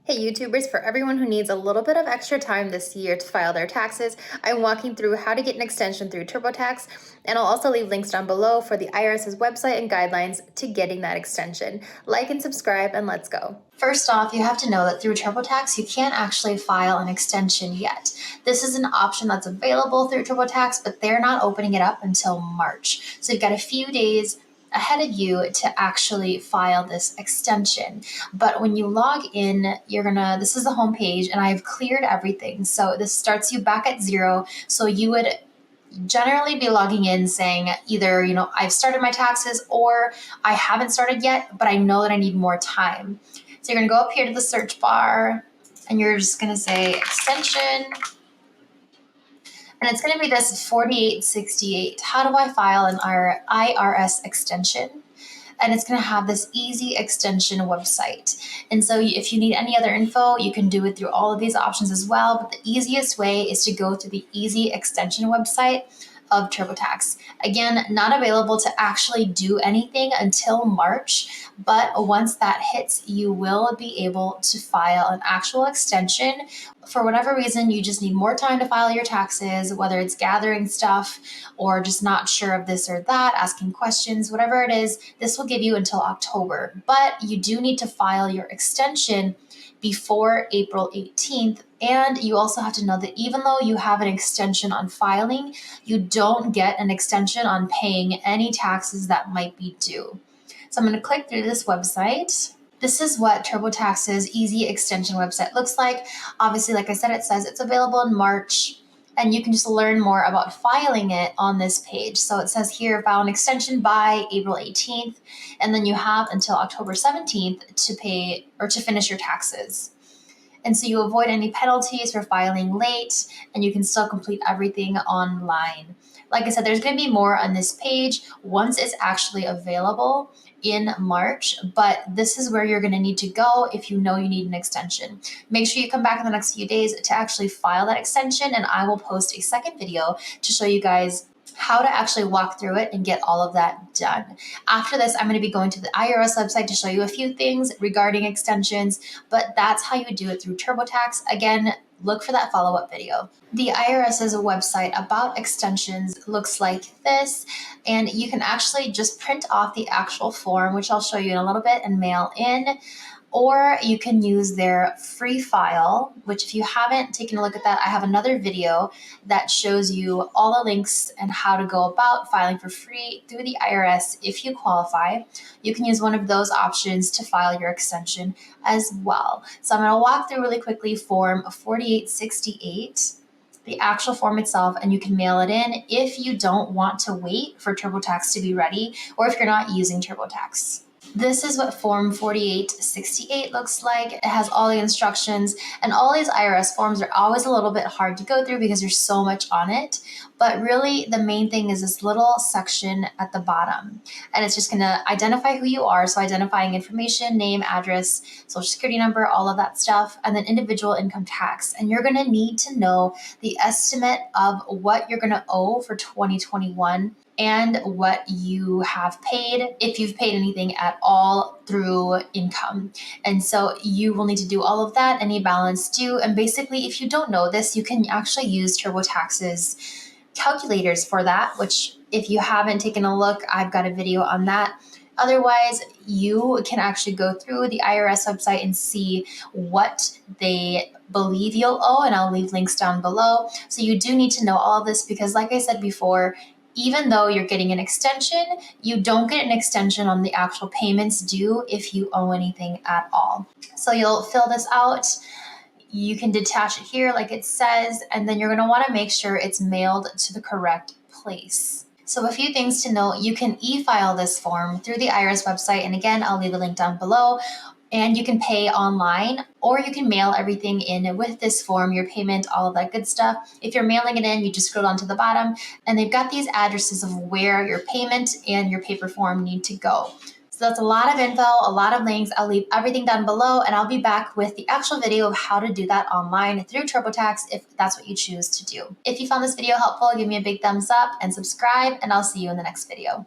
Hey YouTubers, for everyone who needs a little bit of extra time this year to file their taxes, I'm walking through how to get an extension through TurboTax, and I'll also leave links down below for the IRS's website and guidelines to getting that extension. Like and subscribe, and let's go. First off, you have to know that through TurboTax, you can't actually file an extension yet. This is an option that's available through TurboTax, but they're not opening it up until March. So you've got a few days ahead of you to actually file this extension. But when you log in, this is the home page, and I've cleared everything. So this starts you back at zero. So you would generally be logging in saying either, I've started my taxes, or I haven't started yet, but I know that I need more time. So you're gonna go up here to the search bar, and you're just gonna say extension. And it's going to be this 4868. How do I file an IRS extension? And it's going to have this easy extension website. And so if you need any other info, you can do it through all of these options as well. But the easiest way is to go through the easy extension website of TurboTax. Again, not available to actually do anything until March, but once that hits, you will be able to file an actual extension. For whatever reason, you just need more time to file your taxes, whether it's gathering stuff or just not sure of this or that, asking questions, whatever it is, this will give you until October. But you do need to file your extension before April 18th. And you also have to know that even though you have an extension on filing, you don't get an extension on paying any taxes that might be due. So I'm going to click through this website. This is what TurboTax's easy extension website looks like. Obviously, like I said, it says it's available in March, and you can just learn more about filing it on this page. So it says here, file an extension by April 18th, and then you have until October 17th to pay or to finish your taxes. And so you avoid any penalties for filing late, and you can still complete everything online. Like I said, there's going to be more on this page once it's actually available in March, but this is where you're going to need to go if you know you need an extension. Make sure you come back in the next few days to actually file that extension, and I will post a second video to show you guys how to actually walk through it and get all of that done. After this, I'm going to be going to the IRS website to show you a few things regarding extensions, but that's how you do it through TurboTax. Again, look for that follow-up video. The IRS's website about extensions looks like this, and you can actually just print off the actual form, which I'll show you in a little bit, and mail in. Or you can use their free file, which if you haven't taken a look at that, I have another video that shows you all the links and how to go about filing for free through the IRS if you qualify. You can use one of those options to file your extension as well. So I'm going to walk through really quickly form 4868. The actual form itself, and you can mail it in if you don't want to wait for TurboTax to be ready, or if you're not using TurboTax. This is what Form 4868 looks like. It has all the instructions, and all these IRS forms are always a little bit hard to go through because there's so much on it. But really, the main thing is this little section at the bottom, and it's just going to identify who you are. So identifying information, name, address, social security number, all of that stuff, and then individual income tax. And you're going to need to know the estimate of what you're going to owe for 2021 and what you have paid, if you've paid anything at all through income. And so you will need to do all of that, any balance due. And basically, if you don't know this, you can actually use TurboTax's calculators for that, which if you haven't taken a look, I've got a video on that. Otherwise, you can actually go through the IRS website and see what they believe you'll owe, and I'll leave links down below. So you do need to know all of this because, like I said before, even though you're getting an extension, you don't get an extension on the actual payments due if you owe anything at all. So you'll fill this out. You can detach it here like it says, and then you're going to want to make sure it's mailed to the correct place. So a few things to note: you can e-file this form through the IRS website, and again, I'll leave a link down below. And you can pay online, or you can mail everything in with this form, your payment, all of that good stuff. If you're mailing it in, you just scroll down to the bottom, and they've got these addresses of where your payment and your paper form need to go. So that's a lot of info, a lot of links. I'll leave everything down below, and I'll be back with the actual video of how to do that online through TurboTax if that's what you choose to do. If you found this video helpful, give me a big thumbs up and subscribe, and I'll see you in the next video.